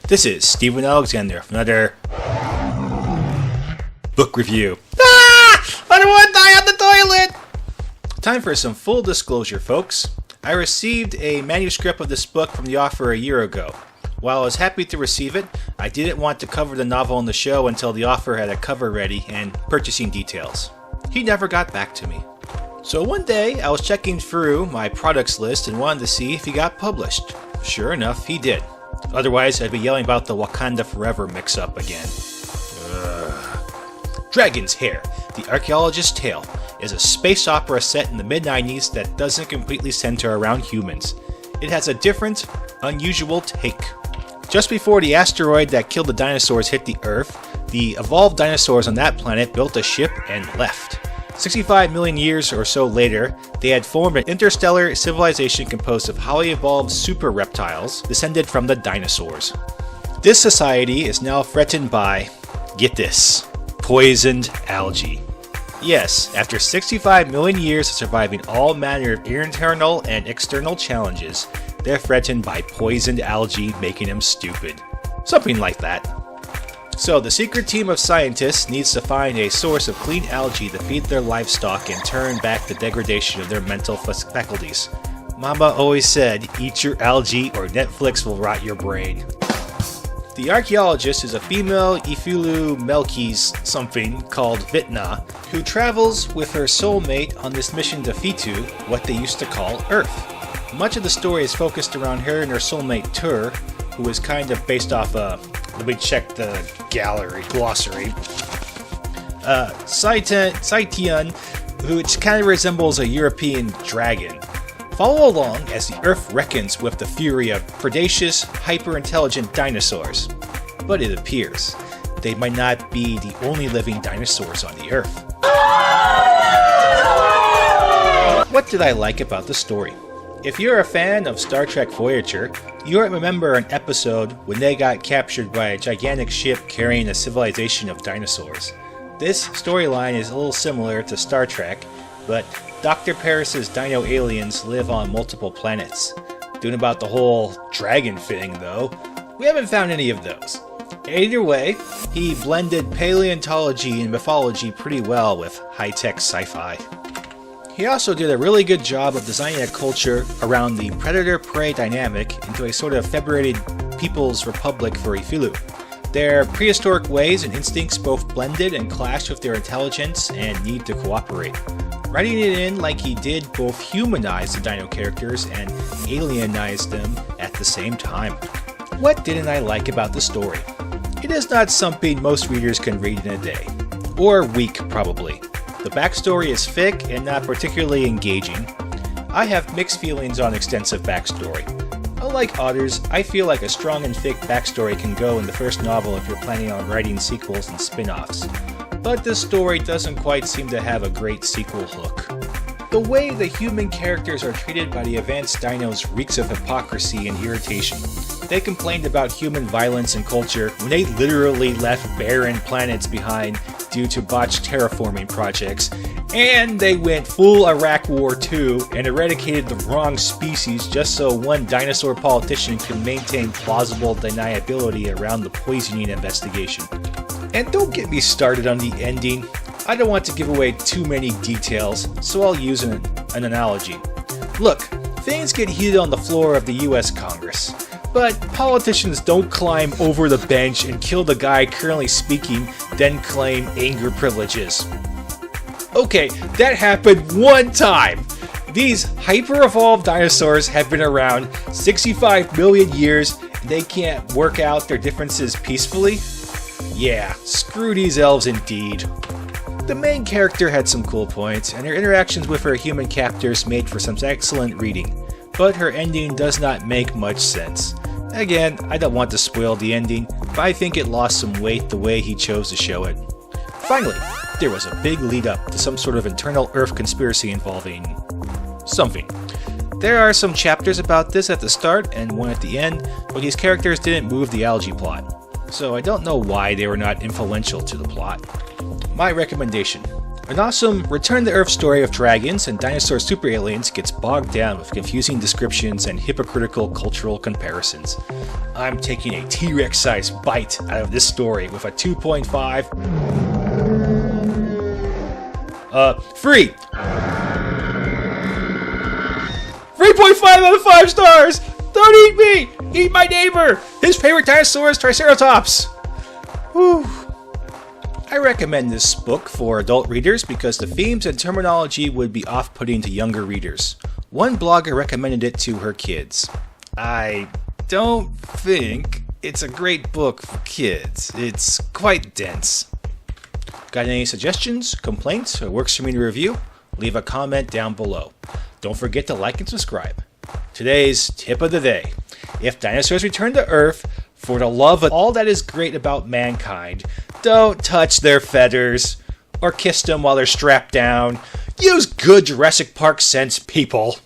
This is Stephen Alexander for another book review. I don't want to die on the toilet! Time for some full disclosure, folks. I received a manuscript of this book from the author a year ago. While I was happy to receive it, I didn't want to cover the novel on the show until the author had a cover ready and purchasing details. He never got back to me. So one day, I was checking through my products list and wanted to see if he got published. Sure enough, he did. Otherwise, I'd be yelling about the Wakanda Forever mix-up again. Dragon's Heir, The Archeologist's Tale, is a space opera set in the mid-90s that doesn't completely center around humans. It has a different, unusual take. Just before the asteroid that killed the dinosaurs hit the Earth, the evolved dinosaurs on that planet built a ship and left. 65 million years or so later, they had formed an interstellar civilization composed of highly evolved super reptiles descended from the dinosaurs. This society is now threatened by, get this, poisoned algae. Yes, after 65 million years of surviving all manner of internal and external challenges, they're threatened by poisoned algae making them stupid. Something like that. So the secret team of scientists needs to find a source of clean algae to feed their livestock and turn back the degradation of their mental faculties. Mama always said, eat your algae or Netflix will rot your brain. The archaeologist is a female Ifulu Melkis something called Vitna, who travels with her soulmate on this mission to Fitu, what they used to call Earth. Much of the story is focused around her and her soulmate Tur, who is kind of based off let me check the glossary. Saitian, which kind of resembles a European dragon. Follow along as the Earth reckons with the fury of predacious, hyper-intelligent dinosaurs. But it appears they might not be the only living dinosaurs on the Earth. What did I like about the story? If you're a fan of Star Trek Voyager, you might remember an episode when they got captured by a gigantic ship carrying a civilization of dinosaurs. This storyline is a little similar to Star Trek, but Dr. Parris' dino aliens live on multiple planets. Doing about the whole dragon thing, though, we haven't found any of those. Either way, he blended paleontology and mythology pretty well with high-tech sci-fi. He also did a really good job of designing a culture around the predator-prey dynamic into a sort of federated People's Republic for Ifulu. Their prehistoric ways and instincts both blended and clashed with their intelligence and need to cooperate. Writing it in like he did both humanize the dino characters and alienize them at the same time. What didn't I like about the story? It is not something most readers can read in a day. Or a week, probably. The backstory is thick and not particularly engaging. I have mixed feelings on extensive backstory. Unlike others, I feel like a strong and thick backstory can go in the first novel if you're planning on writing sequels and spin-offs. But this story doesn't quite seem to have a great sequel hook. The way the human characters are treated by the advanced dinos reeks of hypocrisy and irritation. They complained about human violence and culture when they literally left barren planets behind due to botched terraforming projects, and they went full Iraq War II and eradicated the wrong species just so one dinosaur politician could maintain plausible deniability around the poisoning investigation. And don't get me started on the ending. I don't want to give away too many details, so I'll use an analogy. Look, things get heated on the floor of the US Congress. But politicians don't climb over the bench and kill the guy currently speaking, then claim anger privileges. Okay, that happened one time! These hyper-evolved dinosaurs have been around 65 million years and they can't work out their differences peacefully? Yeah, screw these elves indeed. The main character had some cool points, and her interactions with her human captors made for some excellent reading. But her ending does not make much sense. Again, I don't want to spoil the ending, but I think it lost some weight the way he chose to show it. Finally, there was a big lead up to some sort of internal Earth conspiracy involving something. There are some chapters about this at the start and one at the end, but these characters didn't move the algae plot, so I don't know why they were not influential to the plot. My recommendation: An awesome Return to Earth story of dragons and dinosaur super aliens gets bogged down with confusing descriptions and hypocritical cultural comparisons. I'm taking a T-Rex sized bite out of this story with a 2.5. Free! 3.5 out of 5 stars! Don't eat me! Eat my neighbor! His favorite dinosaur is Triceratops! Whew. I recommend this book for adult readers because the themes and terminology would be off-putting to younger readers. One blogger recommended it to her kids. I don't think it's a great book for kids. It's quite dense. Got any suggestions, complaints, or works for me to review? Leave a comment down below. Don't forget to like and subscribe. Today's tip of the day. If dinosaurs return to Earth, for the love of all that is great about mankind, don't touch their feathers or kiss them while they're strapped down. Use good Jurassic Park sense, people.